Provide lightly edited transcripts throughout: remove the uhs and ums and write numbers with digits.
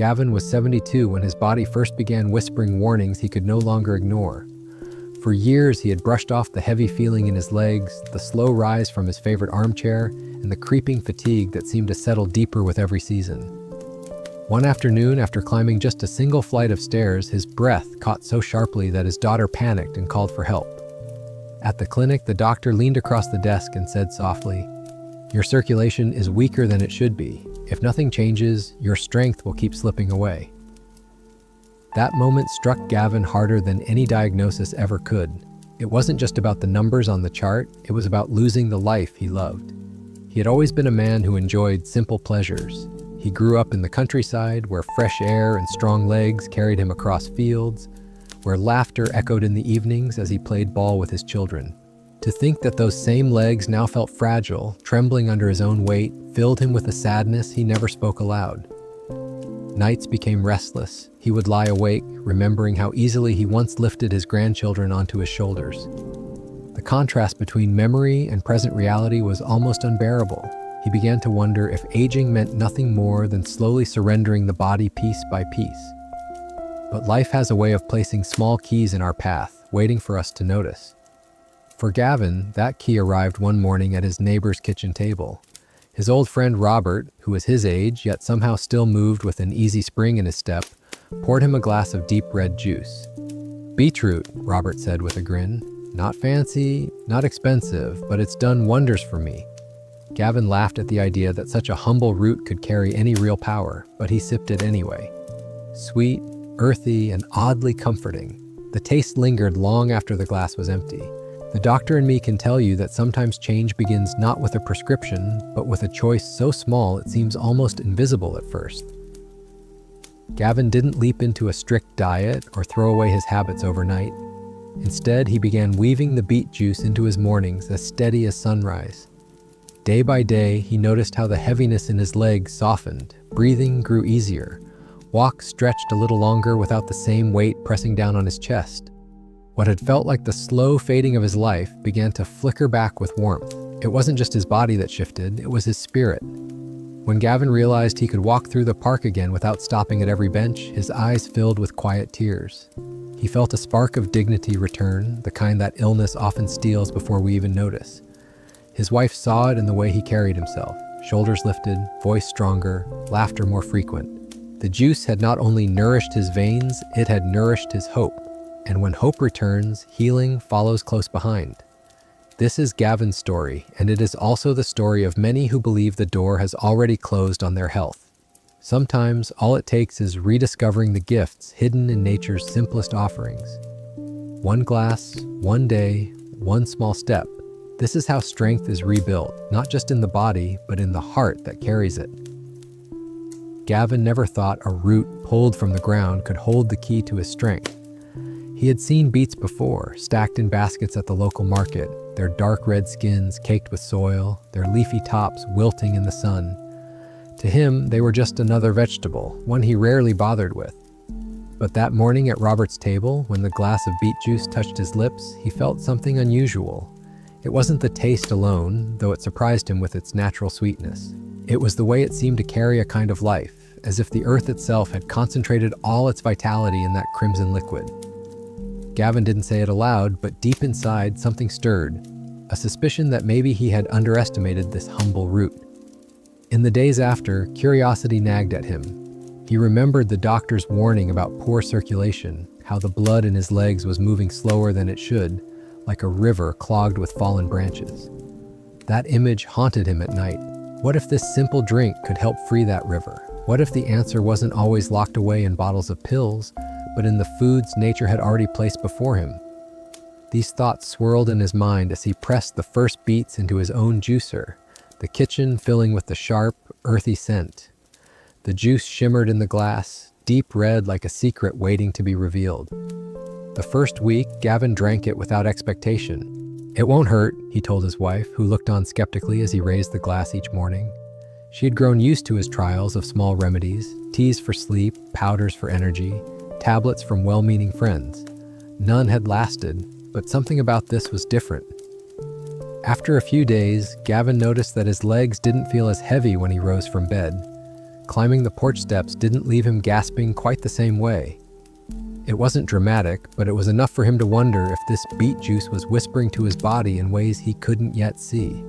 Gavin was 72 when his body first began whispering warnings he could no longer ignore. For years, he had brushed off the heavy feeling in his legs, the slow rise from his favorite armchair, and the creeping fatigue that seemed to settle deeper with every season. One afternoon, after climbing just a single flight of stairs, his breath caught so sharply that his daughter panicked and called for help. At the clinic, the doctor leaned across the desk and said softly, "Your circulation is weaker than it should be. If nothing changes, your strength will keep slipping away." That moment struck Gavin harder than any diagnosis ever could. It wasn't just about the numbers on the chart, it was about losing the life he loved. He had always been a man who enjoyed simple pleasures. He grew up in the countryside, where fresh air and strong legs carried him across fields, where laughter echoed in the evenings as he played ball with his children. To think that those same legs now felt fragile, trembling under his own weight, filled him with a sadness he never spoke aloud. Nights became restless. He would lie awake, remembering how easily he once lifted his grandchildren onto his shoulders. The contrast between memory and present reality was almost unbearable. He began to wonder if aging meant nothing more than slowly surrendering the body piece by piece. But life has a way of placing small keys in our path, waiting for us to notice. For Gavin, that key arrived one morning at his neighbor's kitchen table. His old friend Robert, who was his age, yet somehow still moved with an easy spring in his step, poured him a glass of deep red juice. "Beetroot," Robert said with a grin. "Not fancy, not expensive, but it's done wonders for me." Gavin laughed at the idea that such a humble root could carry any real power, but he sipped it anyway. Sweet, earthy, and oddly comforting. The taste lingered long after the glass was empty. The doctor in me can tell you that sometimes change begins not with a prescription, but with a choice so small it seems almost invisible at first. Gavin didn't leap into a strict diet or throw away his habits overnight. Instead, he began weaving the beet juice into his mornings as steady as sunrise. Day by day, he noticed how the heaviness in his legs softened, breathing grew easier, walk stretched a little longer without the same weight pressing down on his chest. What had felt like the slow fading of his life began to flicker back with warmth. It wasn't just his body that shifted, it was his spirit. When Gavin realized he could walk through the park again without stopping at every bench, his eyes filled with quiet tears. He felt a spark of dignity return, the kind that illness often steals before we even notice. His wife saw it in the way he carried himself, shoulders lifted, voice stronger, laughter more frequent. The juice had not only nourished his veins, it had nourished his hope. And when hope returns, healing follows close behind. This is Gavin's story, and it is also the story of many who believe the door has already closed on their health. Sometimes, all it takes is rediscovering the gifts hidden in nature's simplest offerings. One glass, one day, one small step. This is how strength is rebuilt, not just in the body, but in the heart that carries it. Gavin never thought a root pulled from the ground could hold the key to his strength. He had seen beets before, stacked in baskets at the local market, their dark red skins caked with soil, their leafy tops wilting in the sun. To him, they were just another vegetable, one he rarely bothered with. But that morning at Robert's table, when the glass of beet juice touched his lips, he felt something unusual. It wasn't the taste alone, though it surprised him with its natural sweetness. It was the way it seemed to carry a kind of life, as if the earth itself had concentrated all its vitality in that crimson liquid. Gavin didn't say it aloud, but deep inside something stirred, a suspicion that maybe he had underestimated this humble root. In the days after, curiosity nagged at him. He remembered the doctor's warning about poor circulation, how the blood in his legs was moving slower than it should, like a river clogged with fallen branches. That image haunted him at night. What if this simple drink could help free that river? What if the answer wasn't always locked away in bottles of pills, but in the foods nature had already placed before him? These thoughts swirled in his mind as he pressed the first beets into his own juicer, the kitchen filling with the sharp, earthy scent. The juice shimmered in the glass, deep red like a secret waiting to be revealed. The first week, Gavin drank it without expectation. "It won't hurt," he told his wife, who looked on skeptically as he raised the glass each morning. She had grown used to his trials of small remedies, teas for sleep, powders for energy, tablets from well-meaning friends. None had lasted, but something about this was different. After a few days, Gavin noticed that his legs didn't feel as heavy when he rose from bed. climbing the porch steps didn't leave him gasping quite the same way. It wasn't dramatic, but it was enough for him to wonder if this beet juice was whispering to his body in ways he couldn't yet see.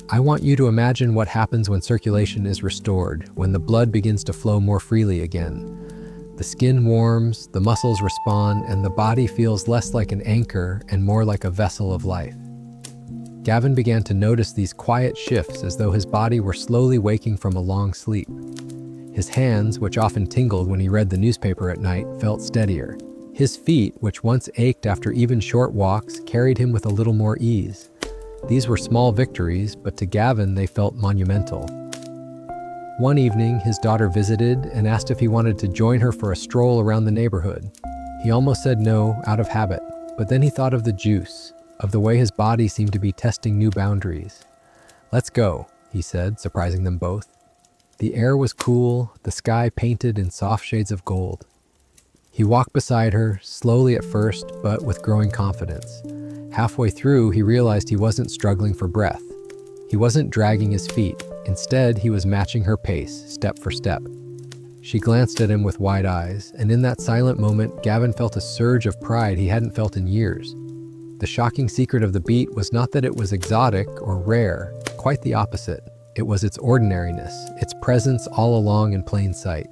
I want you to imagine what happens when circulation is restored, when the blood begins to flow more freely again. The skin warms, the muscles respond, and the body feels less like an anchor and more like a vessel of life. Gavin began to notice these quiet shifts as though his body were slowly waking from a long sleep. His hands, which often tingled when he read the newspaper at night, felt steadier. His feet, which once ached after even short walks, carried him with a little more ease. These were small victories, but to Gavin they felt monumental. One evening, his daughter visited and asked if he wanted to join her for a stroll around the neighborhood. He almost said no, out of habit, but then he thought of the juice, of the way his body seemed to be testing new boundaries. "Let's go," he said, surprising them both. The air was cool, the sky painted in soft shades of gold. He walked beside her, slowly at first, but with growing confidence. Halfway through, he realized he wasn't struggling for breath. He wasn't dragging his feet. Instead, he was matching her pace, step for step. She glanced at him with wide eyes, and in that silent moment, Gavin felt a surge of pride he hadn't felt in years. The shocking secret of the beet was not that it was exotic or rare, quite the opposite. It was its ordinariness, its presence all along in plain sight.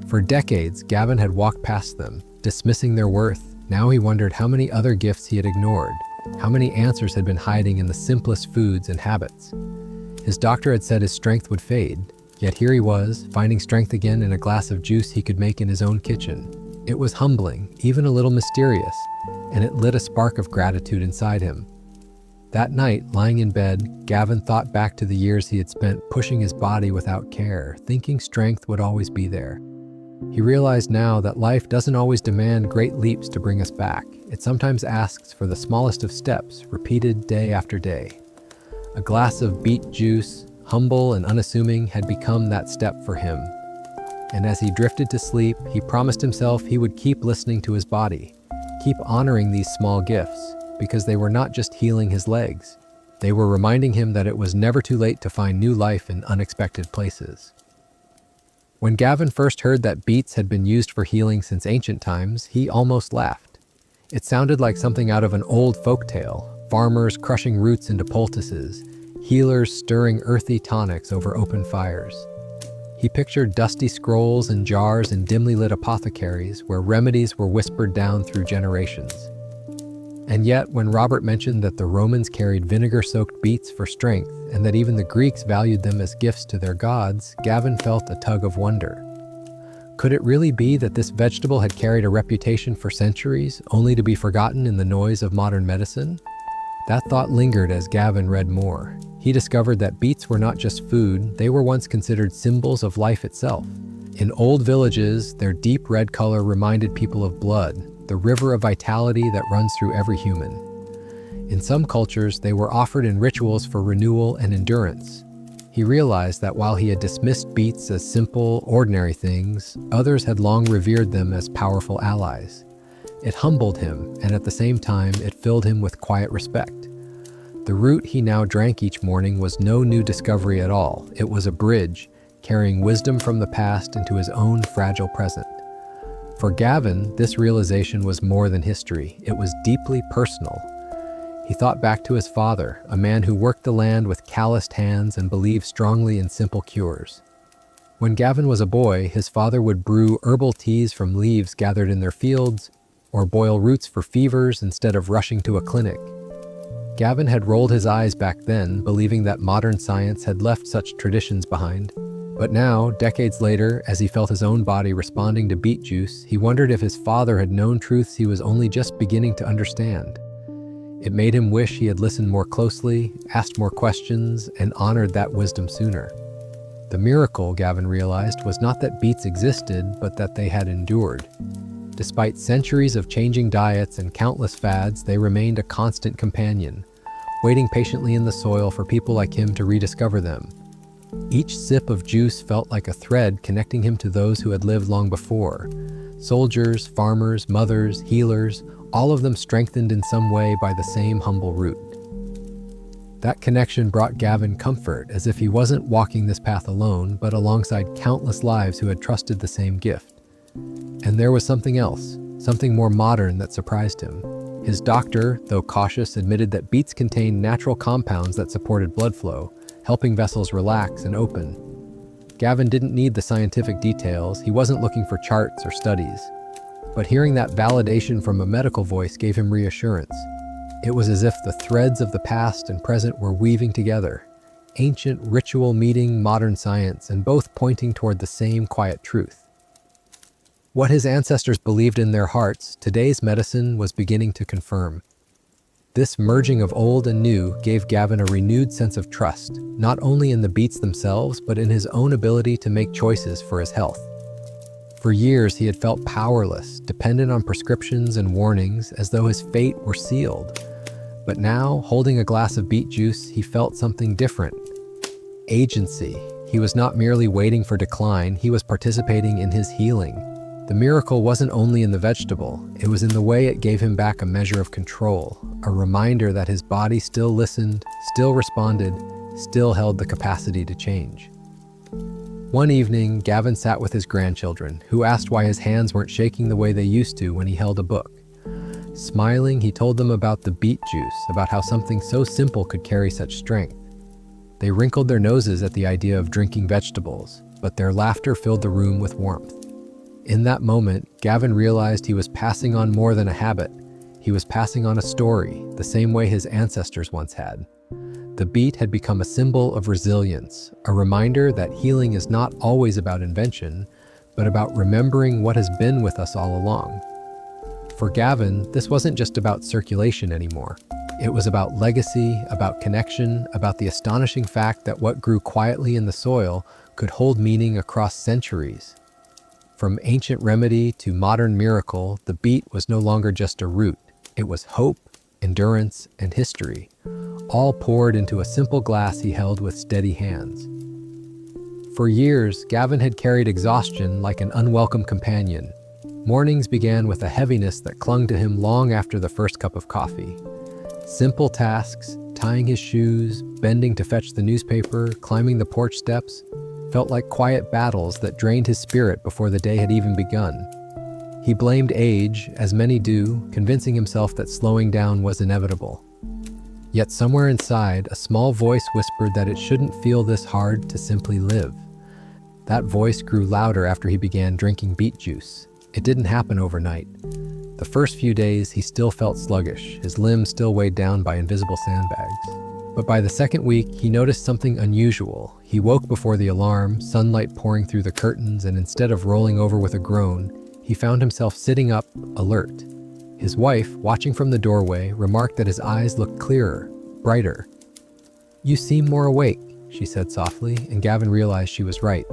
For decades, Gavin had walked past them, dismissing their worth. Now he wondered how many other gifts he had ignored, how many answers had been hiding in the simplest foods and habits. His doctor had said his strength would fade, yet here he was, finding strength again in a glass of juice he could make in his own kitchen. It was humbling, even a little mysterious, and it lit a spark of gratitude inside him. That night, lying in bed, Gavin thought back to the years he had spent pushing his body without care, thinking strength would always be there. He realized now that life doesn't always demand great leaps to bring us back. It sometimes asks for the smallest of steps, repeated day after day. A glass of beet juice, humble and unassuming, had become that step for him. And as he drifted to sleep, he promised himself he would keep listening to his body, keep honoring these small gifts, because they were not just healing his legs. They were reminding him that it was never too late to find new life in unexpected places. When Gavin first heard that beets had been used for healing since ancient times, he almost laughed. It sounded like something out of an old folk tale, farmers crushing roots into poultices, healers stirring earthy tonics over open fires. He pictured dusty scrolls and jars in dimly lit apothecaries where remedies were whispered down through generations. And yet, when Robert mentioned that the Romans carried vinegar-soaked beets for strength and that even the Greeks valued them as gifts to their gods, Gavin felt a tug of wonder. Could it really be that this vegetable had carried a reputation for centuries, only to be forgotten in the noise of modern medicine? That thought lingered as Gavin read more. He discovered that beets were not just food, they were once considered symbols of life itself. In old villages, their deep red color reminded people of blood, the river of vitality that runs through every human. In some cultures, they were offered in rituals for renewal and endurance. He realized that while he had dismissed beets as simple, ordinary things, others had long revered them as powerful allies. It humbled him, and at the same time, it filled him with quiet respect. The root he now drank each morning was no new discovery at all. It was a bridge, carrying wisdom from the past into his own fragile present. For Gavin, this realization was more than history. It was deeply personal. He thought back to his father, a man who worked the land with calloused hands and believed strongly in simple cures. When Gavin was a boy, his father would brew herbal teas from leaves gathered in their fields, or boil roots for fevers instead of rushing to a clinic. Gavin had rolled his eyes back then, believing that modern science had left such traditions behind. But now, decades later, as he felt his own body responding to beet juice, he wondered if his father had known truths he was only just beginning to understand. It made him wish he had listened more closely, asked more questions, and honored that wisdom sooner. The miracle, Gavin realized, was not that beets existed, but that they had endured. Despite centuries of changing diets and countless fads, they remained a constant companion, waiting patiently in the soil for people like him to rediscover them. Each sip of juice felt like a thread connecting him to those who had lived long before. Soldiers, farmers, mothers, healers, all of them strengthened in some way by the same humble root. That connection brought Gavin comfort, as if he wasn't walking this path alone, but alongside countless lives who had trusted the same gift. And there was something else, something more modern that surprised him. His doctor, though cautious, admitted that beets contained natural compounds that supported blood flow, helping vessels relax and open. Gavin didn't need the scientific details, he wasn't looking for charts or studies. But hearing that validation from a medical voice gave him reassurance. It was as if the threads of the past and present were weaving together. Ancient ritual meeting modern science, and both pointing toward the same quiet truth. What his ancestors believed in their hearts, today's medicine was beginning to confirm. This merging of old and new gave Gavin a renewed sense of trust, not only in the beets themselves, but in his own ability to make choices for his health. For years, he had felt powerless, dependent on prescriptions and warnings, as though his fate were sealed. But now, holding a glass of beet juice, he felt something different. Agency. He was not merely waiting for decline, he was participating in his healing. The miracle wasn't only in the vegetable, it was in the way it gave him back a measure of control, a reminder that his body still listened, still responded, still held the capacity to change. One evening, Gavin sat with his grandchildren, who asked why his hands weren't shaking the way they used to when he held a book. Smiling, he told them about the beet juice, about how something so simple could carry such strength. They wrinkled their noses at the idea of drinking vegetables, but their laughter filled the room with warmth. In that moment, Gavin realized he was passing on more than a habit. He was passing on a story, the same way his ancestors once had. The beet had become a symbol of resilience, a reminder that healing is not always about invention, but about remembering what has been with us all along. For Gavin, this wasn't just about circulation anymore. It was about legacy, about connection, about the astonishing fact that what grew quietly in the soil could hold meaning across centuries. From ancient remedy to modern miracle, the beet was no longer just a root. It was hope, endurance, and history, all poured into a simple glass he held with steady hands. For years, Gavin had carried exhaustion like an unwelcome companion. Mornings began with a heaviness that clung to him long after the first cup of coffee. Simple tasks, tying his shoes, bending to fetch the newspaper, climbing the porch steps, felt like quiet battles that drained his spirit before the day had even begun. He blamed age, as many do, convincing himself that slowing down was inevitable. Yet somewhere inside, a small voice whispered that it shouldn't feel this hard to simply live. That voice grew louder after he began drinking beet juice. It didn't happen overnight. The first few days, he still felt sluggish, his limbs still weighed down by invisible sandbags. But by the second week, he noticed something unusual. He woke before the alarm, sunlight pouring through the curtains, and instead of rolling over with a groan, he found himself sitting up, alert. His wife, watching from the doorway, remarked that his eyes looked clearer, brighter. "You seem more awake," she said softly, and Gavin realized she was right.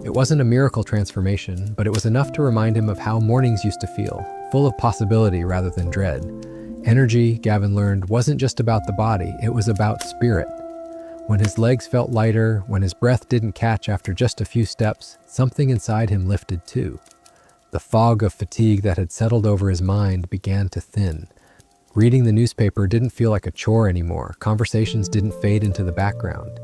It wasn't a miracle transformation, but it was enough to remind him of how mornings used to feel, full of possibility rather than dread. Energy, Gavin learned, wasn't just about the body, it was about spirit. When his legs felt lighter, when his breath didn't catch after just a few steps, something inside him lifted too. The fog of fatigue that had settled over his mind began to thin. Reading the newspaper didn't feel like a chore anymore. Conversations didn't fade into the background.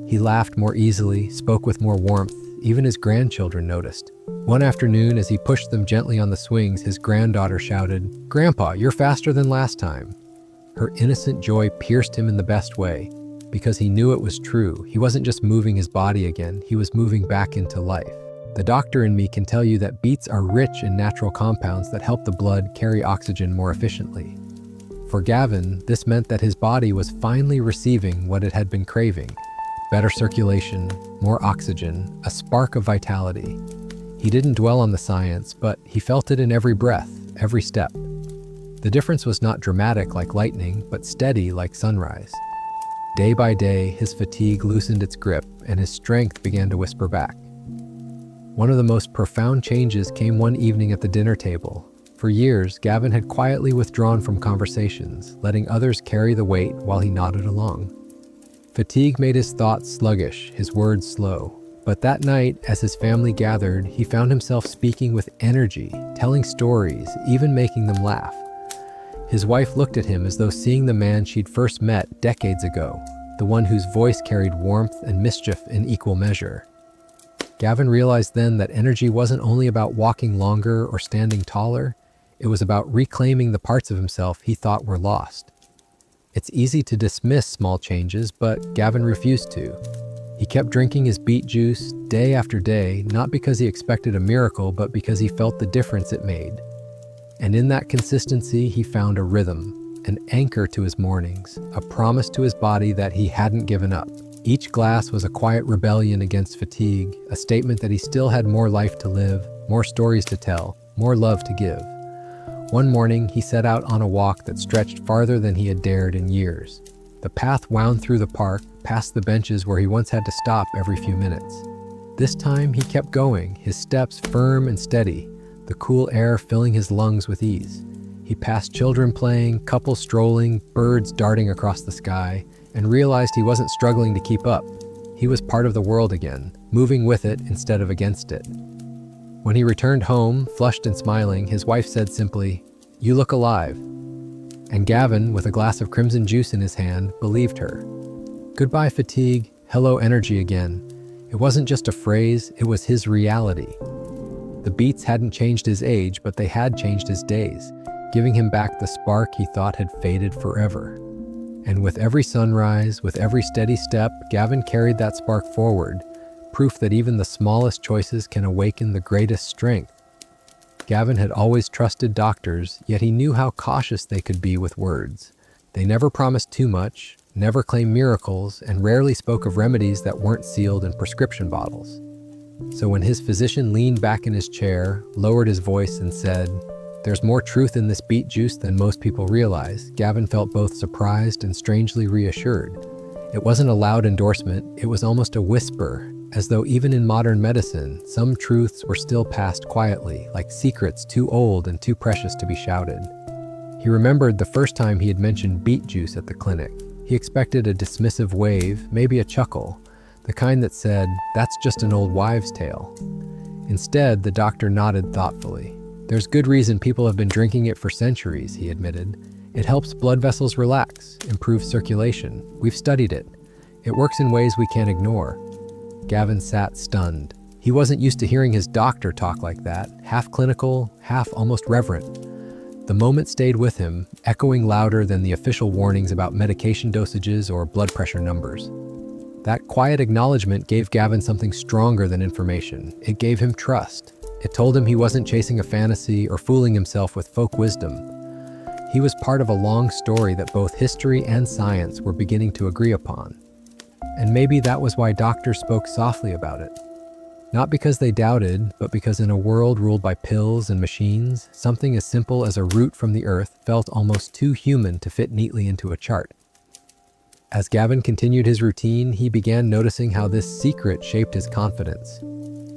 He laughed more easily, spoke with more warmth. Even his grandchildren noticed. One afternoon, as he pushed them gently on the swings, his granddaughter shouted, "Grandpa, you're faster than last time." Her innocent joy pierced him in the best way, because he knew it was true. He wasn't just moving his body again, he was moving back into life. The doctor in me can tell you that beets are rich in natural compounds that help the blood carry oxygen more efficiently. For Gavin, this meant that his body was finally receiving what it had been craving. Better circulation, more oxygen, a spark of vitality. He didn't dwell on the science, but he felt it in every breath, every step. The difference was not dramatic like lightning, but steady like sunrise. Day by day, his fatigue loosened its grip, and his strength began to whisper back. One of the most profound changes came one evening at the dinner table. For years, Gavin had quietly withdrawn from conversations, letting others carry the weight while he nodded along. Fatigue made his thoughts sluggish, his words slow. But that night, as his family gathered, he found himself speaking with energy, telling stories, even making them laugh. His wife looked at him as though seeing the man she'd first met decades ago, the one whose voice carried warmth and mischief in equal measure. Gavin realized then that energy wasn't only about walking longer or standing taller, it was about reclaiming the parts of himself he thought were lost. It's easy to dismiss small changes, but Gavin refused to. He kept drinking his beet juice day after day, not because he expected a miracle, but because he felt the difference it made. And in that consistency, he found a rhythm, an anchor to his mornings, a promise to his body that he hadn't given up. Each glass was a quiet rebellion against fatigue, a statement that he still had more life to live, more stories to tell, more love to give. One morning, he set out on a walk that stretched farther than he had dared in years. The path wound through the park, past the benches where he once had to stop every few minutes. This time, he kept going, his steps firm and steady, the cool air filling his lungs with ease. He passed children playing, couples strolling, birds darting across the sky, and realized he wasn't struggling to keep up. He was part of the world again, moving with it instead of against it. When he returned home, flushed and smiling, his wife said simply, "You look alive." And Gavin, with a glass of crimson juice in his hand, believed her. Goodbye fatigue, hello energy again. It wasn't just a phrase, it was his reality. The beets hadn't changed his age, but they had changed his days, giving him back the spark he thought had faded forever. And with every sunrise, with every steady step, Gavin carried that spark forward, proof that even the smallest choices can awaken the greatest strength. Gavin had always trusted doctors, yet he knew how cautious they could be with words. They never promised too much, never claimed miracles, and rarely spoke of remedies that weren't sealed in prescription bottles. So when his physician leaned back in his chair, lowered his voice, and said, "There's more truth in this beet juice than most people realize," Gavin felt both surprised and strangely reassured. It wasn't a loud endorsement, it was almost a whisper, as though even in modern medicine, some truths were still passed quietly, like secrets too old and too precious to be shouted. He remembered the first time he had mentioned beet juice at the clinic. He expected a dismissive wave, maybe a chuckle, the kind that said, "That's just an old wives' tale." Instead, the doctor nodded thoughtfully. "There's good reason people have been drinking it for centuries," he admitted. "It helps blood vessels relax, improves circulation. We've studied it. It works in ways we can't ignore." Gavin sat stunned. He wasn't used to hearing his doctor talk like that, half clinical, half almost reverent. The moment stayed with him, echoing louder than the official warnings about medication dosages or blood pressure numbers. That quiet acknowledgement gave Gavin something stronger than information. It gave him trust. It told him he wasn't chasing a fantasy or fooling himself with folk wisdom. He was part of a long story that both history and science were beginning to agree upon. And maybe that was why doctors spoke softly about it. Not because they doubted, but because in a world ruled by pills and machines, something as simple as a root from the earth felt almost too human to fit neatly into a chart. As Gavin continued his routine, he began noticing how this secret shaped his confidence.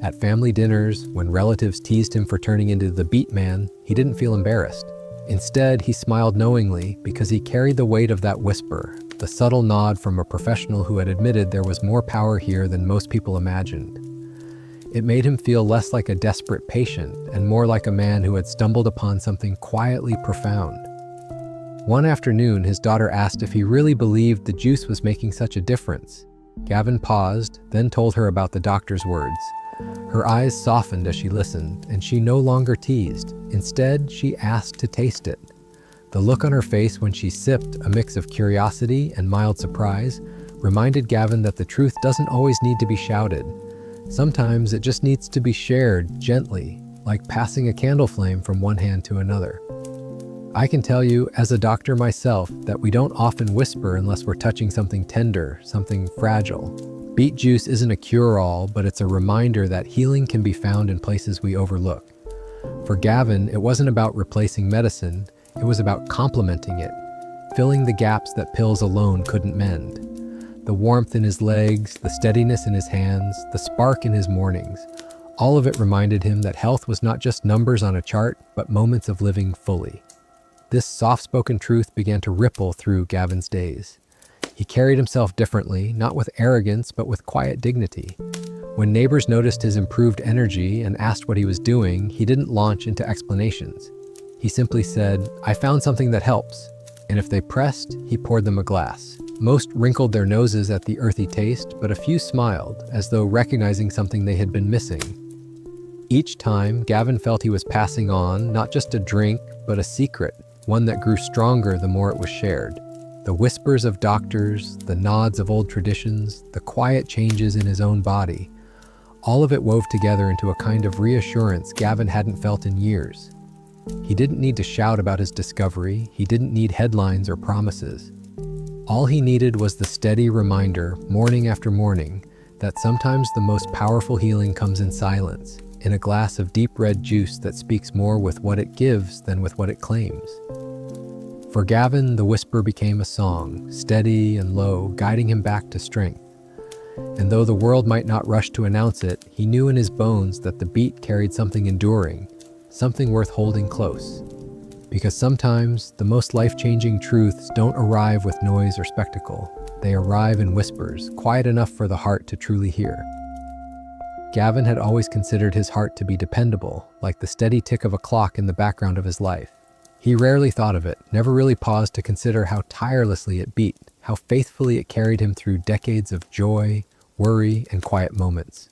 At family dinners, when relatives teased him for turning into the beet man, he didn't feel embarrassed. Instead, he smiled knowingly because he carried the weight of that whisper, the subtle nod from a professional who had admitted there was more power here than most people imagined. It made him feel less like a desperate patient and more like a man who had stumbled upon something quietly profound. One afternoon, his daughter asked if he really believed the juice was making such a difference. Gavin paused, then told her about the doctor's words. Her eyes softened as she listened, and she no longer teased. Instead, she asked to taste it. The look on her face when she sipped, a mix of curiosity and mild surprise, reminded Gavin that the truth doesn't always need to be shouted. Sometimes it just needs to be shared gently, like passing a candle flame from one hand to another. I can tell you, as a doctor myself, that we don't often whisper unless we're touching something tender, something fragile. Beet juice isn't a cure-all, but it's a reminder that healing can be found in places we overlook. For Gavin, it wasn't about replacing medicine, it was about complementing it, filling the gaps that pills alone couldn't mend. The warmth in his legs, the steadiness in his hands, the spark in his mornings, all of it reminded him that health was not just numbers on a chart, but moments of living fully. This soft-spoken truth began to ripple through Gavin's days. He carried himself differently, not with arrogance, but with quiet dignity. When neighbors noticed his improved energy and asked what he was doing, he didn't launch into explanations. He simply said, "I found something that helps." And if they pressed, he poured them a glass. Most wrinkled their noses at the earthy taste, but a few smiled, as though recognizing something they had been missing. Each time, Gavin felt he was passing on not just a drink, but a secret, one that grew stronger the more it was shared. The whispers of doctors, the nods of old traditions, the quiet changes in his own body, all of it wove together into a kind of reassurance Gavin hadn't felt in years. He didn't need to shout about his discovery, he didn't need headlines or promises. All he needed was the steady reminder, morning after morning, that sometimes the most powerful healing comes in silence, in a glass of deep red juice that speaks more with what it gives than with what it claims. For Gavin, the whisper became a song, steady and low, guiding him back to strength. And though the world might not rush to announce it, he knew in his bones that the beet carried something enduring, something worth holding close. Because sometimes, the most life-changing truths don't arrive with noise or spectacle. They arrive in whispers, quiet enough for the heart to truly hear. Gavin had always considered his heart to be dependable, like the steady tick of a clock in the background of his life. He rarely thought of it, never really paused to consider how tirelessly it beat, how faithfully it carried him through decades of joy, worry, and quiet moments.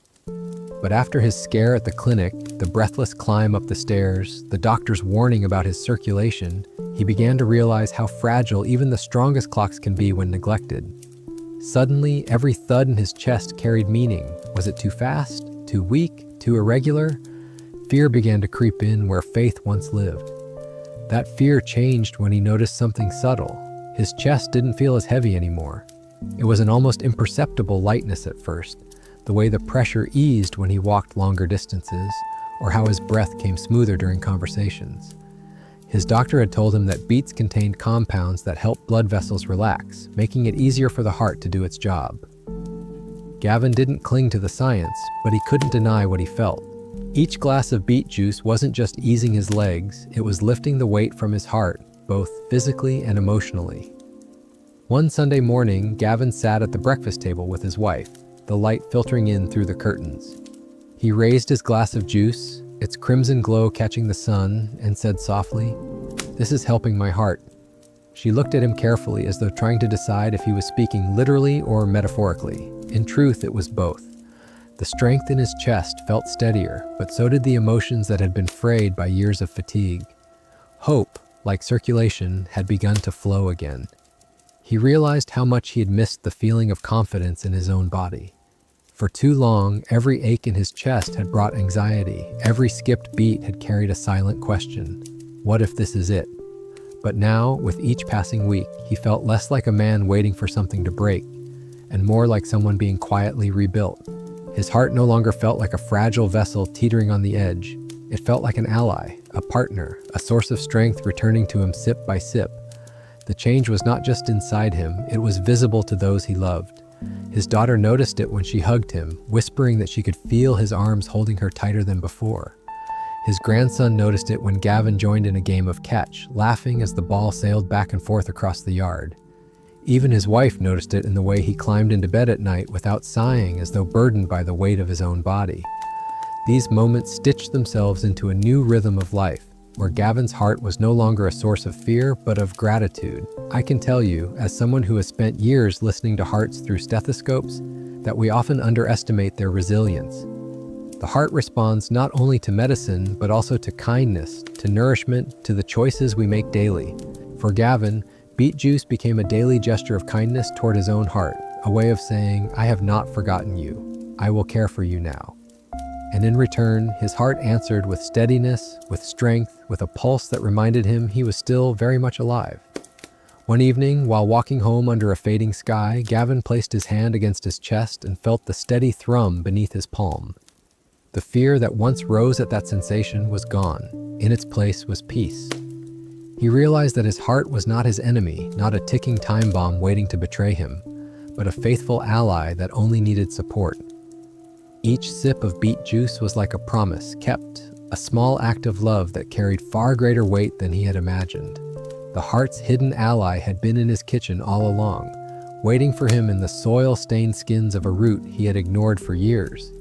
But after his scare at the clinic, the breathless climb up the stairs, the doctor's warning about his circulation, he began to realize how fragile even the strongest clocks can be when neglected. Suddenly, every thud in his chest carried meaning. Was it too fast? Too weak? Too irregular? Fear began to creep in where faith once lived. That fear changed when he noticed something subtle. His chest didn't feel as heavy anymore. It was an almost imperceptible lightness at first, the way the pressure eased when he walked longer distances, or how his breath came smoother during conversations. His doctor had told him that beets contained compounds that help blood vessels relax, making it easier for the heart to do its job. Gavin didn't cling to the science, but he couldn't deny what he felt. Each glass of beet juice wasn't just easing his legs, it was lifting the weight from his heart, both physically and emotionally. One Sunday morning, Gavin sat at the breakfast table with his wife, the light filtering in through the curtains. He raised his glass of juice, its crimson glow catching the sun, and said softly, "This is helping my heart." She looked at him carefully as though trying to decide if he was speaking literally or metaphorically. In truth, it was both. The strength in his chest felt steadier, but so did the emotions that had been frayed by years of fatigue. Hope, like circulation, had begun to flow again. He realized how much he had missed the feeling of confidence in his own body. For too long, every ache in his chest had brought anxiety. Every skipped beat had carried a silent question. What if this is it? But now, with each passing week, he felt less like a man waiting for something to break, and more like someone being quietly rebuilt. His heart no longer felt like a fragile vessel teetering on the edge. It felt like an ally, a partner, a source of strength returning to him sip by sip. The change was not just inside him, it was visible to those he loved. His daughter noticed it when she hugged him, whispering that she could feel his arms holding her tighter than before. His grandson noticed it when Gavin joined in a game of catch, laughing as the ball sailed back and forth across the yard. Even his wife noticed it in the way he climbed into bed at night without sighing, as though burdened by the weight of his own body. These moments stitched themselves into a new rhythm of life, where Gavin's heart was no longer a source of fear, but of gratitude. I can tell you, as someone who has spent years listening to hearts through stethoscopes, that we often underestimate their resilience. The heart responds not only to medicine, but also to kindness, to nourishment, to the choices we make daily. For Gavin, beet juice became a daily gesture of kindness toward his own heart, a way of saying, "I have not forgotten you. I will care for you now." And in return, his heart answered with steadiness, with strength, with a pulse that reminded him he was still very much alive. One evening, while walking home under a fading sky, Gavin placed his hand against his chest and felt the steady thrum beneath his palm. The fear that once rose at that sensation was gone. In its place was peace. He realized that his heart was not his enemy, not a ticking time bomb waiting to betray him, but a faithful ally that only needed support. Each sip of beet juice was like a promise kept, a small act of love that carried far greater weight than he had imagined. The heart's hidden ally had been in his kitchen all along, waiting for him in the soil-stained skins of a root he had ignored for years.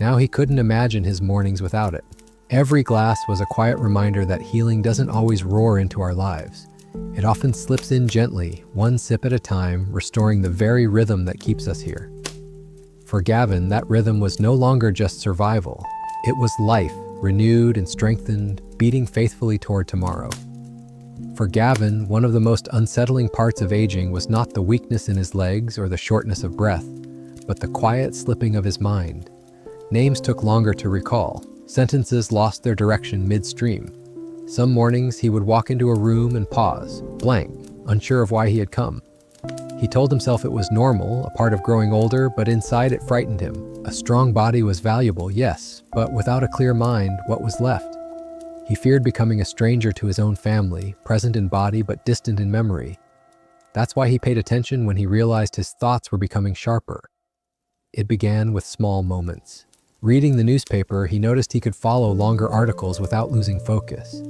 Now he couldn't imagine his mornings without it. Every glass was a quiet reminder that healing doesn't always roar into our lives. It often slips in gently, one sip at a time, restoring the very rhythm that keeps us here. For Gavin, that rhythm was no longer just survival. It was life, renewed and strengthened, beating faithfully toward tomorrow. For Gavin, one of the most unsettling parts of aging was not the weakness in his legs or the shortness of breath, but the quiet slipping of his mind. Names took longer to recall. Sentences lost their direction midstream. Some mornings he would walk into a room and pause, blank, unsure of why he had come. He told himself it was normal, a part of growing older, but inside it frightened him. A strong body was valuable, yes, but without a clear mind, what was left? He feared becoming a stranger to his own family, present in body but distant in memory. That's why he paid attention when he realized his thoughts were becoming sharper. It began with small moments. Reading the newspaper, he noticed he could follow longer articles without losing focus.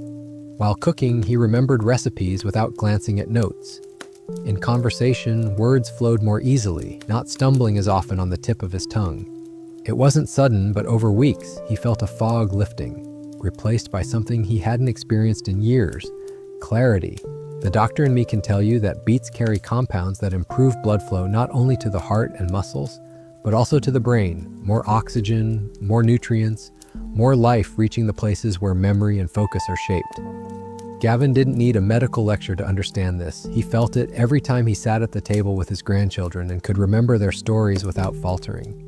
While cooking, he remembered recipes without glancing at notes. In conversation, words flowed more easily, not stumbling as often on the tip of his tongue. It wasn't sudden, but over weeks, he felt a fog lifting, replaced by something he hadn't experienced in years: clarity. The doctor in me can tell you that beets carry compounds that improve blood flow not only to the heart and muscles, but also to the brain. More oxygen, more nutrients, more life reaching the places where memory and focus are shaped. Gavin didn't need a medical lecture to understand this. He felt it every time he sat at the table with his grandchildren and could remember their stories without faltering.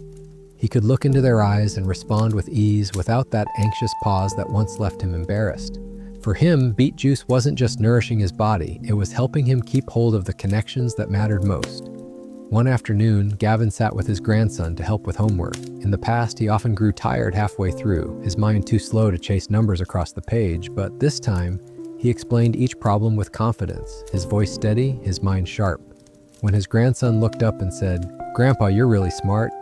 He could look into their eyes and respond with ease without that anxious pause that once left him embarrassed. For him, beet juice wasn't just nourishing his body, it was helping him keep hold of the connections that mattered most. One afternoon, Gavin sat with his grandson to help with homework. In the past, he often grew tired halfway through, his mind too slow to chase numbers across the page, but this time, he explained each problem with confidence, his voice steady, his mind sharp. When his grandson looked up and said, "Grandpa, you're really smart,"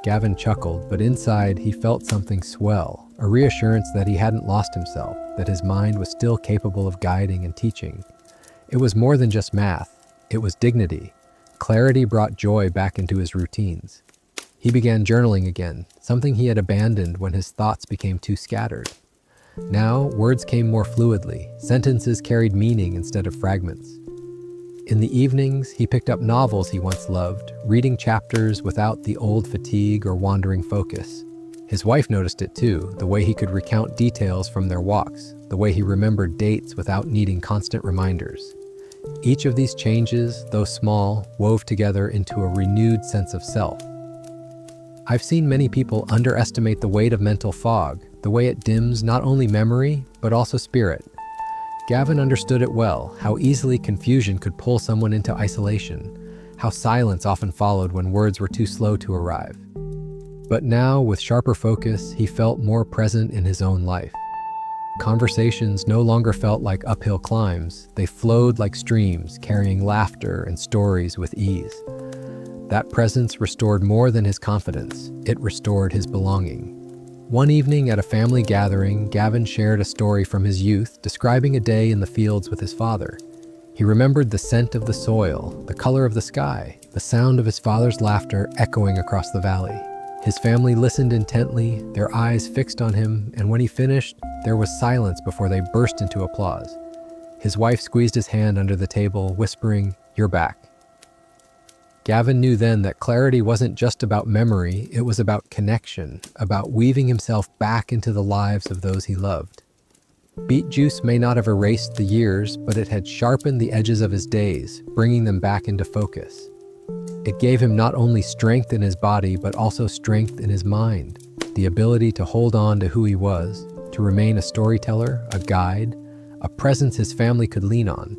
Gavin chuckled, but inside he felt something swell, a reassurance that he hadn't lost himself, that his mind was still capable of guiding and teaching. It was more than just math, it was dignity. Clarity brought joy back into his routines. He began journaling again, something he had abandoned when his thoughts became too scattered. Now, words came more fluidly, sentences carried meaning instead of fragments. In the evenings, he picked up novels he once loved, reading chapters without the old fatigue or wandering focus. His wife noticed it too, the way he could recount details from their walks, the way he remembered dates without needing constant reminders. Each of these changes, though small, wove together into a renewed sense of self. I've seen many people underestimate the weight of mental fog, the way it dims not only memory, but also spirit. Gavin understood it well, how easily confusion could pull someone into isolation, how silence often followed when words were too slow to arrive. But now, with sharper focus, he felt more present in his own life. Conversations no longer felt like uphill climbs, they flowed like streams, carrying laughter and stories with ease. That presence restored more than his confidence, it restored his belonging. One evening at a family gathering, Gavin shared a story from his youth, describing a day in the fields with his father. He remembered the scent of the soil, the color of the sky, the sound of his father's laughter echoing across the valley. His family listened intently, their eyes fixed on him, and when he finished, there was silence before they burst into applause. His wife squeezed his hand under the table, whispering, "You're back." Gavin knew then that clarity wasn't just about memory, it was about connection, about weaving himself back into the lives of those he loved. Beet juice may not have erased the years, but it had sharpened the edges of his days, bringing them back into focus. It gave him not only strength in his body, but also strength in his mind, the ability to hold on to who he was, to remain a storyteller, a guide, a presence his family could lean on.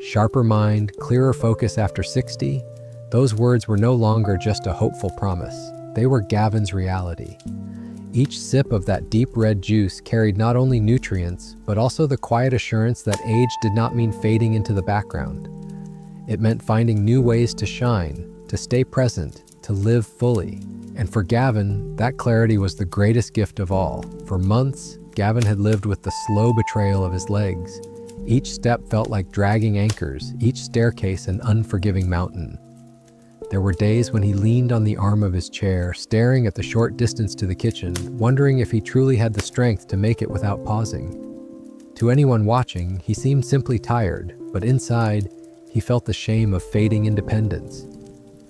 Sharper mind, clearer focus after 60, those words were no longer just a hopeful promise. They were Gavin's reality. Each sip of that deep red juice carried not only nutrients, but also the quiet assurance that age did not mean fading into the background. It meant finding new ways to shine, to stay present, to live fully. And for Gavin, that clarity was the greatest gift of all. For months, Gavin had lived with the slow betrayal of his legs. Each step felt like dragging anchors, each staircase an unforgiving mountain. There were days when he leaned on the arm of his chair, staring at the short distance to the kitchen, wondering if he truly had the strength to make it without pausing. To anyone watching, he seemed simply tired, but inside, he felt the shame of fading independence.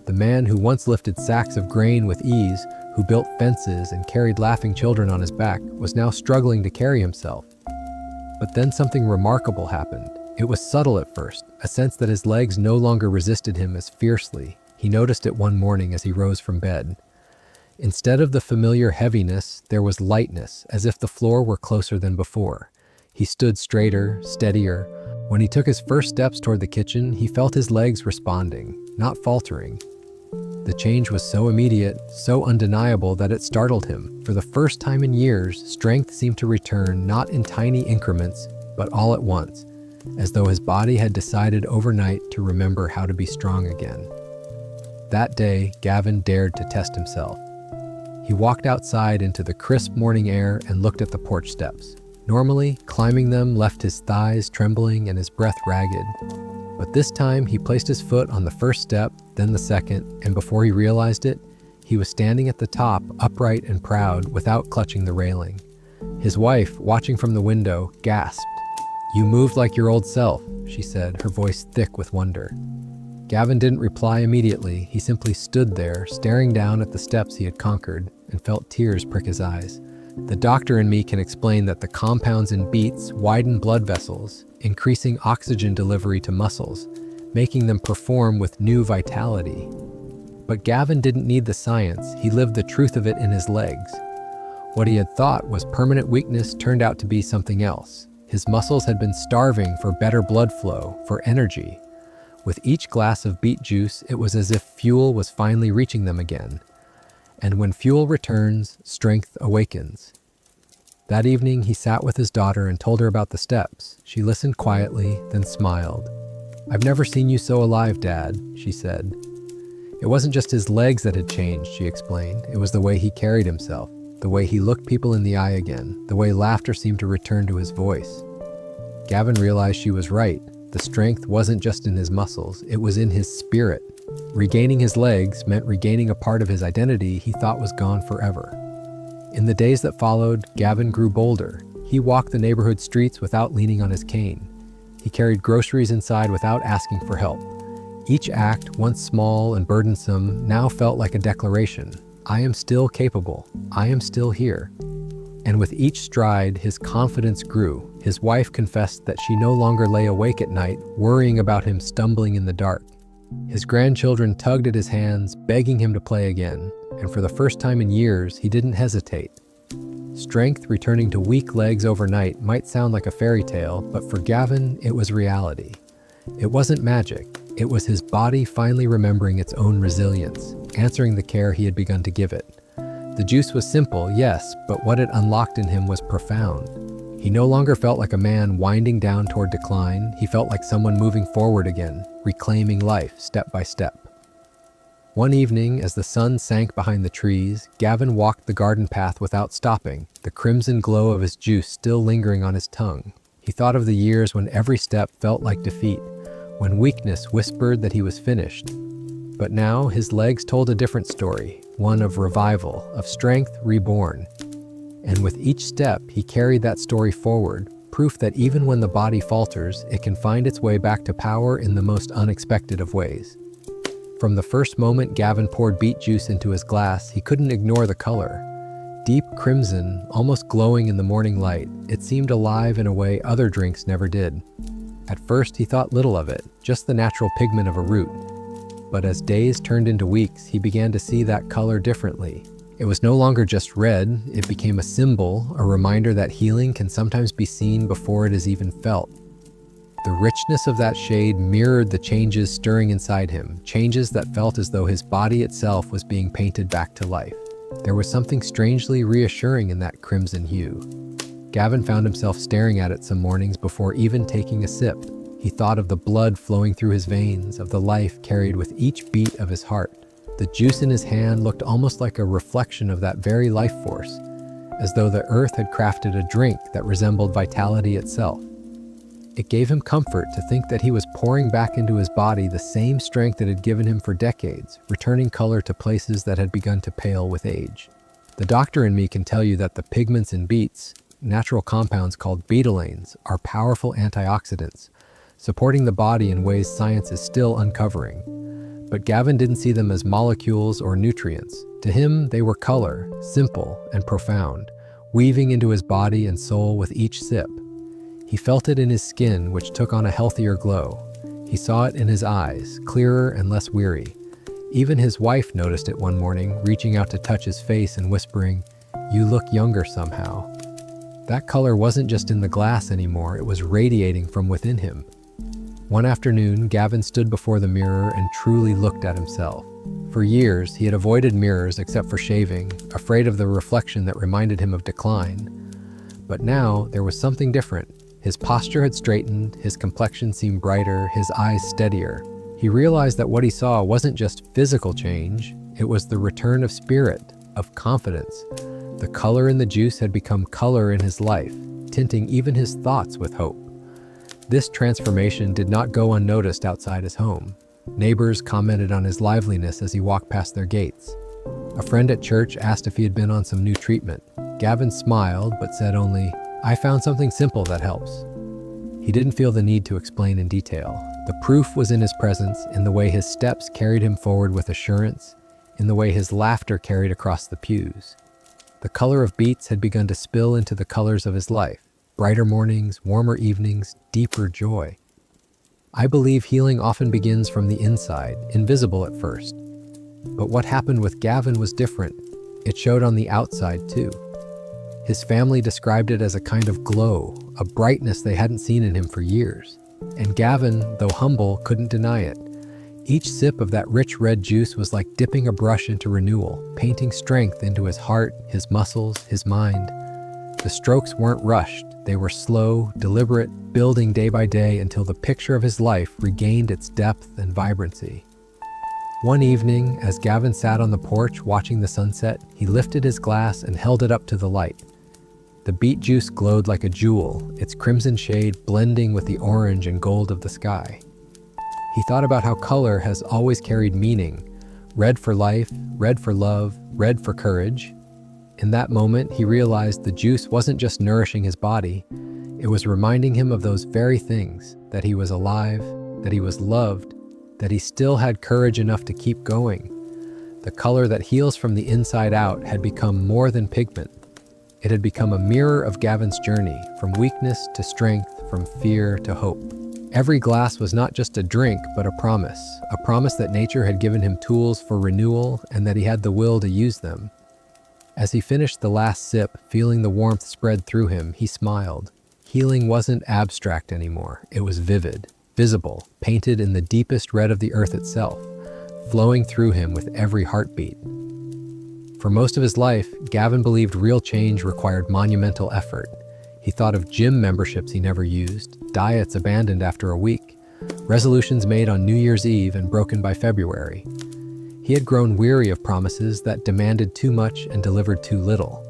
The man who once lifted sacks of grain with ease, who built fences and carried laughing children on his back, was now struggling to carry himself. But then something remarkable happened. It was subtle at first, a sense that his legs no longer resisted him as fiercely. He noticed it one morning as he rose from bed. Instead of the familiar heaviness, there was lightness, as if the floor were closer than before. He stood straighter, steadier. When he took his first steps toward the kitchen, he felt his legs responding, not faltering. The change was so immediate, so undeniable that it startled him. For the first time in years, strength seemed to return not in tiny increments, but all at once, as though his body had decided overnight to remember how to be strong again. That day, Gavin dared to test himself. He walked outside into the crisp morning air and looked at the porch steps. Normally, climbing them left his thighs trembling and his breath ragged. But this time, he placed his foot on the first step, then the second, and before he realized it, he was standing at the top, upright and proud, without clutching the railing. His wife, watching from the window, gasped. "You moved like your old self," she said, her voice thick with wonder. Gavin didn't reply immediately. He simply stood there, staring down at the steps he had conquered, and felt tears prick his eyes. The doctor in me can explain that the compounds in beets widen blood vessels, increasing oxygen delivery to muscles, making them perform with new vitality. But Gavin didn't need the science. He lived the truth of it in his legs. What he had thought was permanent weakness turned out to be something else. His muscles had been starving for better blood flow, for energy. With each glass of beet juice, it was as if fuel was finally reaching them again. And when fuel returns, strength awakens. That evening, he sat with his daughter and told her about the steps. She listened quietly, then smiled. "I've never seen you so alive, Dad," she said. It wasn't just his legs that had changed, she explained. It was the way he carried himself, the way he looked people in the eye again, the way laughter seemed to return to his voice. Gavin realized she was right. The strength wasn't just in his muscles, it was in his spirit. Regaining his legs meant regaining a part of his identity he thought was gone forever. In the days that followed, Gavin grew bolder. He walked the neighborhood streets without leaning on his cane. He carried groceries inside without asking for help. Each act, once small and burdensome, now felt like a declaration. I am still capable. I am still here. And with each stride, his confidence grew. His wife confessed that she no longer lay awake at night, worrying about him stumbling in the dark. His grandchildren tugged at his hands, begging him to play again. And for the first time in years, he didn't hesitate. Strength returning to weak legs overnight might sound like a fairy tale, but for Gavin, it was reality. It wasn't magic. It was his body finally remembering its own resilience, answering the care he had begun to give it. The juice was simple, yes, but what it unlocked in him was profound. He no longer felt like a man winding down toward decline. He felt like someone moving forward again, reclaiming life step by step. One evening, as the sun sank behind the trees, Gavin walked the garden path without stopping, the crimson glow of his juice still lingering on his tongue. He thought of the years when every step felt like defeat, when weakness whispered that he was finished. But now his legs told a different story, one of revival, of strength reborn. And with each step, he carried that story forward, proof that even when the body falters, it can find its way back to power in the most unexpected of ways. From the first moment Gavin poured beet juice into his glass, he couldn't ignore the color. Deep crimson, almost glowing in the morning light, it seemed alive in a way other drinks never did. At first, he thought little of it, just the natural pigment of a root. But as days turned into weeks, he began to see that color differently. It was no longer just red, it became a symbol, a reminder that healing can sometimes be seen before it is even felt. The richness of that shade mirrored the changes stirring inside him, changes that felt as though his body itself was being painted back to life. There was something strangely reassuring in that crimson hue. Gavin found himself staring at it some mornings before even taking a sip. He thought of the blood flowing through his veins, of the life carried with each beat of his heart. The juice in his hand looked almost like a reflection of that very life force, as though the earth had crafted a drink that resembled vitality itself. It gave him comfort to think that he was pouring back into his body the same strength it had given him for decades, returning color to places that had begun to pale with age. The doctor in me can tell you that the pigments in beets, natural compounds called betalains, are powerful antioxidants, supporting the body in ways science is still uncovering. But Gavin didn't see them as molecules or nutrients. To him, they were color, simple and profound, weaving into his body and soul with each sip. He felt it in his skin, which took on a healthier glow. He saw it in his eyes, clearer and less weary. Even his wife noticed it one morning, reaching out to touch his face and whispering, "You look younger somehow." That color wasn't just in the glass anymore, it was radiating from within him. One afternoon, Gavin stood before the mirror and truly looked at himself. For years, he had avoided mirrors except for shaving, afraid of the reflection that reminded him of decline. But now, there was something different. His posture had straightened, his complexion seemed brighter, his eyes steadier. He realized that what he saw wasn't just physical change, it was the return of spirit, of confidence. The color in the juice had become color in his life, tinting even his thoughts with hope. This transformation did not go unnoticed outside his home. Neighbors commented on his liveliness as he walked past their gates. A friend at church asked if he had been on some new treatment. Gavin smiled, but said only, "I found something simple that helps." He didn't feel the need to explain in detail. The proof was in his presence, in the way his steps carried him forward with assurance, in the way his laughter carried across the pews. The color of beets had begun to spill into the colors of his life. Brighter mornings, warmer evenings, deeper joy. I believe healing often begins from the inside, invisible at first. But what happened with Gavin was different. It showed on the outside too. His family described it as a kind of glow, a brightness they hadn't seen in him for years. And Gavin, though humble, couldn't deny it. Each sip of that rich red juice was like dipping a brush into renewal, painting strength into his heart, his muscles, his mind. The strokes weren't rushed. They were slow, deliberate, building day by day until the picture of his life regained its depth and vibrancy. One evening, as Gavin sat on the porch watching the sunset, he lifted his glass and held it up to the light. The beet juice glowed like a jewel, its crimson shade blending with the orange and gold of the sky. He thought about how color has always carried meaning, red for life, red for love, red for courage. In that moment, he realized the juice wasn't just nourishing his body, it was reminding him of those very things, that he was alive, that he was loved, that he still had courage enough to keep going. The color that heals from the inside out had become more than pigment. It had become a mirror of Gavin's journey, from weakness to strength, from fear to hope. Every glass was not just a drink, but a promise that nature had given him tools for renewal and that he had the will to use them. As he finished the last sip, feeling the warmth spread through him, he smiled. Healing wasn't abstract anymore. It was vivid, visible, painted in the deepest red of the earth itself, flowing through him with every heartbeat. For most of his life, Gavin believed real change required monumental effort. He thought of gym memberships he never used, diets abandoned after a week, resolutions made on New Year's Eve and broken by February. He had grown weary of promises that demanded too much and delivered too little.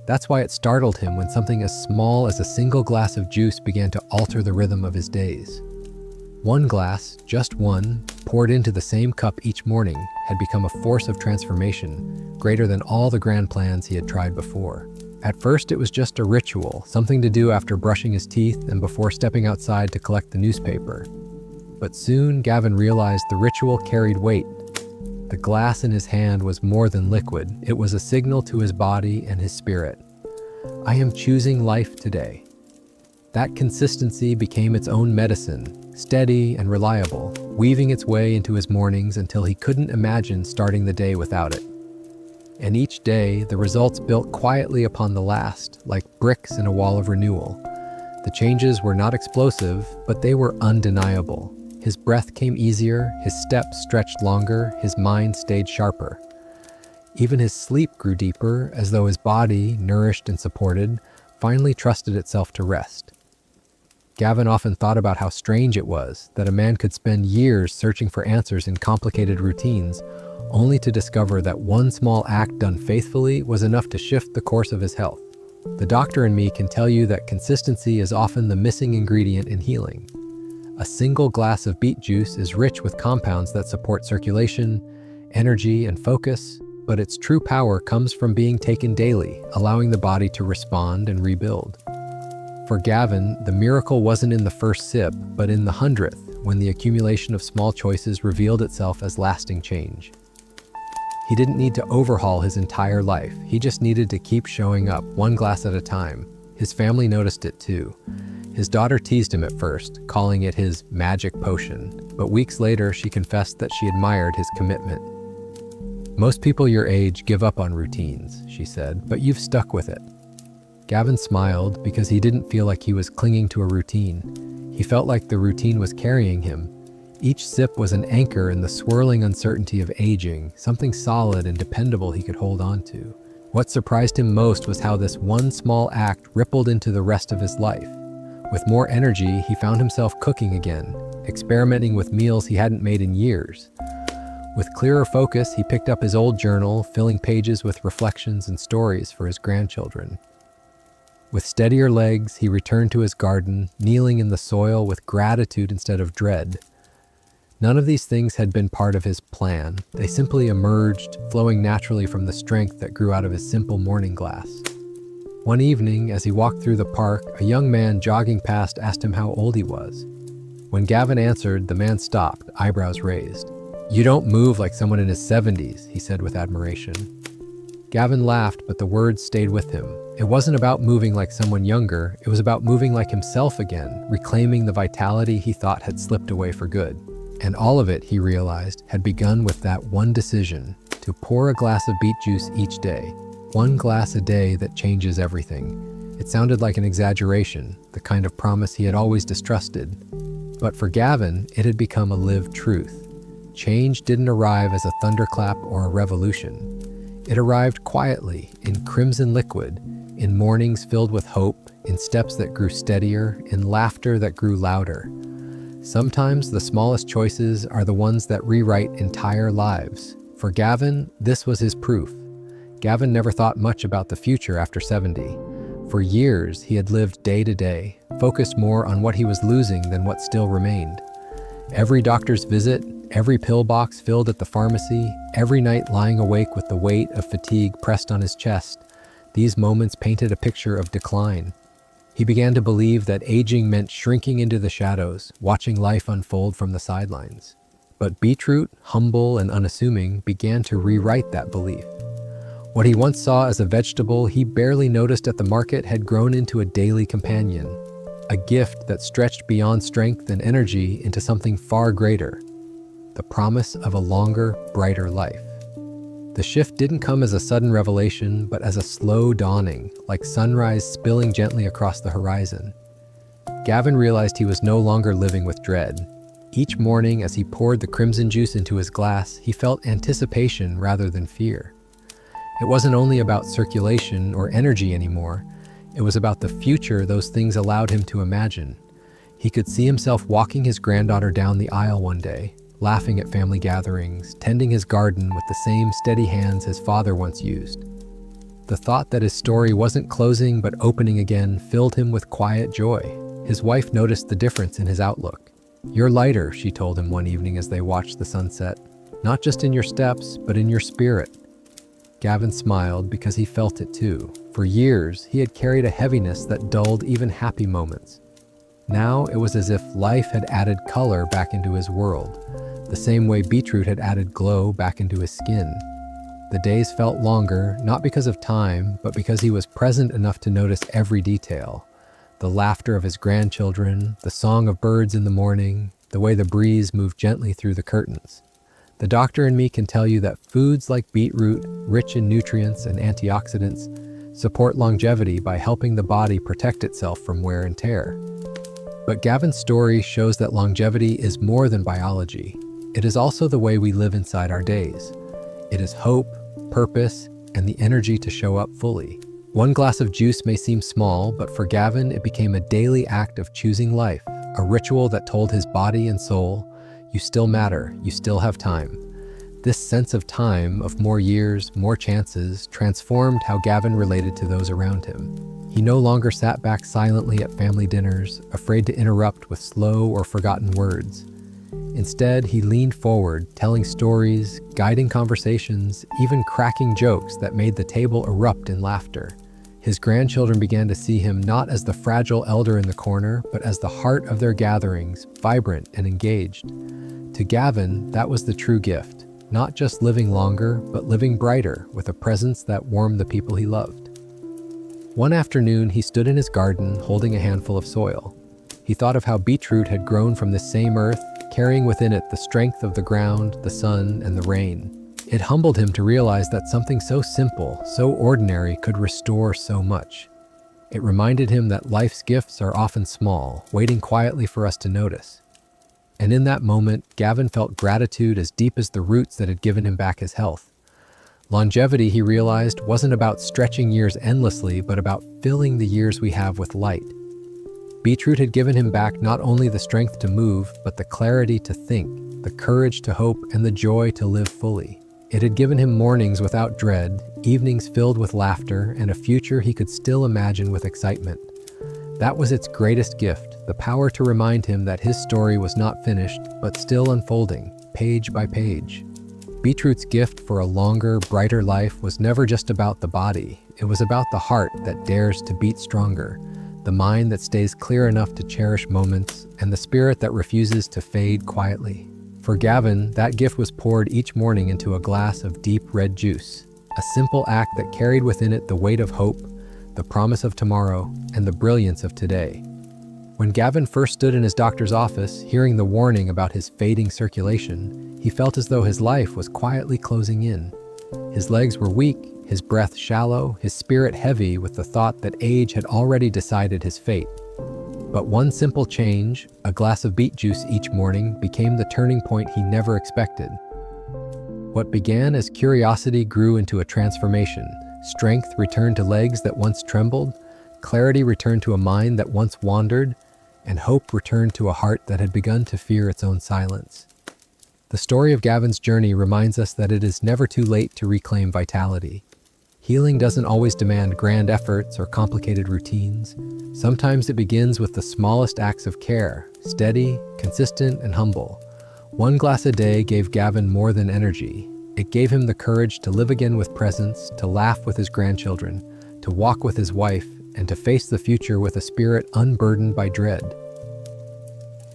That's why it startled him when something as small as a single glass of juice began to alter the rhythm of his days. One glass, just one, poured into the same cup each morning, had become a force of transformation, greater than all the grand plans he had tried before. At first, it was just a ritual, something to do after brushing his teeth and before stepping outside to collect the newspaper. But soon, Gavin realized the ritual carried weight. The glass in his hand was more than liquid. It was a signal to his body and his spirit. I am choosing life today. That consistency became its own medicine, steady and reliable, weaving its way into his mornings until he couldn't imagine starting the day without it. And each day, the results built quietly upon the last, like bricks in a wall of renewal. The changes were not explosive, but they were undeniable. His breath came easier, his steps stretched longer, his mind stayed sharper. Even his sleep grew deeper, as though his body, nourished and supported, finally trusted itself to rest. Gavin often thought about how strange it was that a man could spend years searching for answers in complicated routines, only to discover that one small act done faithfully was enough to shift the course of his health. The doctor in me can tell you that consistency is often the missing ingredient in healing. A single glass of beet juice is rich with compounds that support circulation, energy, and focus, but its true power comes from being taken daily, allowing the body to respond and rebuild. For Gavin, the miracle wasn't in the first sip, but in the 100th, when the accumulation of small choices revealed itself as lasting change. He didn't need to overhaul his entire life. He just needed to keep showing up, one glass at a time. His family noticed it too. His daughter teased him at first, calling it his magic potion, but weeks later she confessed that she admired his commitment. "Most people your age give up on routines," she said, "but you've stuck with it." Gavin smiled because he didn't feel like he was clinging to a routine. He felt like the routine was carrying him. Each sip was an anchor in the swirling uncertainty of aging, something solid and dependable he could hold on to. What surprised him most was how this one small act rippled into the rest of his life. With more energy, he found himself cooking again, experimenting with meals he hadn't made in years. With clearer focus, he picked up his old journal, filling pages with reflections and stories for his grandchildren. With steadier legs, he returned to his garden, kneeling in the soil with gratitude instead of dread. None of these things had been part of his plan. They simply emerged, flowing naturally from the strength that grew out of his simple morning glass. One evening, as he walked through the park, a young man jogging past asked him how old he was. When Gavin answered, the man stopped, eyebrows raised. "You don't move like someone in his 70s, he said with admiration. Gavin laughed, but the words stayed with him. It wasn't about moving like someone younger, it was about moving like himself again, reclaiming the vitality he thought had slipped away for good. And all of it, he realized, had begun with that one decision, to pour a glass of beet juice each day. One glass a day that changes everything. It sounded like an exaggeration, the kind of promise he had always distrusted. But for Gavin, it had become a lived truth. Change didn't arrive as a thunderclap or a revolution. It arrived quietly, in crimson liquid, in mornings filled with hope, in steps that grew steadier, in laughter that grew louder. Sometimes the smallest choices are the ones that rewrite entire lives. For Gavin, this was his proof. Gavin never thought much about the future after 70. For years, he had lived day to day, focused more on what he was losing than what still remained. Every doctor's visit, every pill box filled at the pharmacy, every night lying awake with the weight of fatigue pressed on his chest, these moments painted a picture of decline. He began to believe that aging meant shrinking into the shadows, watching life unfold from the sidelines. But Beetroot, humble and unassuming, began to rewrite that belief. What he once saw as a vegetable he barely noticed at the market had grown into a daily companion, a gift that stretched beyond strength and energy into something far greater, the promise of a longer, brighter life. The shift didn't come as a sudden revelation, but as a slow dawning, like sunrise spilling gently across the horizon. Gavin realized he was no longer living with dread. Each morning, as he poured the crimson juice into his glass, he felt anticipation rather than fear. It wasn't only about circulation or energy anymore. It was about the future those things allowed him to imagine. He could see himself walking his granddaughter down the aisle one day, laughing at family gatherings, tending his garden with the same steady hands his father once used. The thought that his story wasn't closing but opening again filled him with quiet joy. His wife noticed the difference in his outlook. "You're lighter," she told him one evening as they watched the sunset. "Not just in your steps, but in your spirit." Gavin smiled because he felt it too. For years, he had carried a heaviness that dulled even happy moments. Now it was as if life had added color back into his world, the same way beetroot had added glow back into his skin. The days felt longer, not because of time, but because he was present enough to notice every detail. The laughter of his grandchildren, the song of birds in the morning, the way the breeze moved gently through the curtains. The doctor in me can tell you that foods like beetroot, rich in nutrients and antioxidants, support longevity by helping the body protect itself from wear and tear. But Gavin's story shows that longevity is more than biology. It is also the way we live inside our days. It is hope, purpose, and the energy to show up fully. One glass of juice may seem small, but for Gavin, it became a daily act of choosing life, a ritual that told his body and soul, "You still matter, you still have time." This sense of time, of more years, more chances, transformed how Gavin related to those around him. He no longer sat back silently at family dinners, afraid to interrupt with slow or forgotten words. Instead, he leaned forward, telling stories, guiding conversations, even cracking jokes that made the table erupt in laughter. His grandchildren began to see him not as the fragile elder in the corner, but as the heart of their gatherings, vibrant and engaged. To Gavin, that was the true gift, not just living longer, but living brighter, with a presence that warmed the people he loved. One afternoon, he stood in his garden, holding a handful of soil. He thought of how beetroot had grown from this same earth, carrying within it the strength of the ground, the sun, and the rain. It humbled him to realize that something so simple, so ordinary, could restore so much. It reminded him that life's gifts are often small, waiting quietly for us to notice. And in that moment, Gavin felt gratitude as deep as the roots that had given him back his health. Longevity, he realized, wasn't about stretching years endlessly, but about filling the years we have with light. Beetroot had given him back not only the strength to move, but the clarity to think, the courage to hope, and the joy to live fully. It had given him mornings without dread, evenings filled with laughter, and a future he could still imagine with excitement. That was its greatest gift, the power to remind him that his story was not finished, but still unfolding, page by page. Beetroot's gift for a longer, brighter life was never just about the body. It was about the heart that dares to beat stronger, the mind that stays clear enough to cherish moments, and the spirit that refuses to fade quietly. For Gavin, that gift was poured each morning into a glass of deep red juice, a simple act that carried within it the weight of hope, the promise of tomorrow, and the brilliance of today. When Gavin first stood in his doctor's office, hearing the warning about his fading circulation, he felt as though his life was quietly closing in. His legs were weak, his breath shallow, his spirit heavy with the thought that age had already decided his fate. But one simple change, a glass of beet juice each morning, became the turning point he never expected. What began as curiosity grew into a transformation. Strength returned to legs that once trembled, clarity returned to a mind that once wandered, and hope returned to a heart that had begun to fear its own silence. The story of Gavin's journey reminds us that it is never too late to reclaim vitality. Healing doesn't always demand grand efforts or complicated routines. Sometimes it begins with the smallest acts of care, steady, consistent, and humble. One glass a day gave Gavin more than energy. It gave him the courage to live again with presence, to laugh with his grandchildren, to walk with his wife, and to face the future with a spirit unburdened by dread.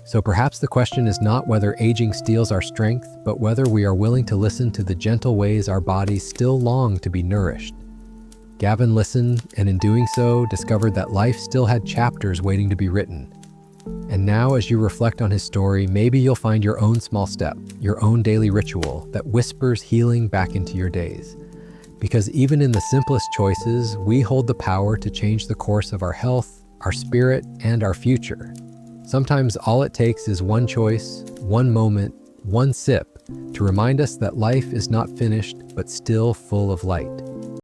So perhaps the question is not whether aging steals our strength, but whether we are willing to listen to the gentle ways our bodies still long to be nourished. Gavin listened, and in doing so, discovered that life still had chapters waiting to be written. And now, as you reflect on his story, maybe you'll find your own small step, your own daily ritual that whispers healing back into your days. Because even in the simplest choices, we hold the power to change the course of our health, our spirit, and our future. Sometimes all it takes is one choice, one moment, one sip, to remind us that life is not finished, but still full of light.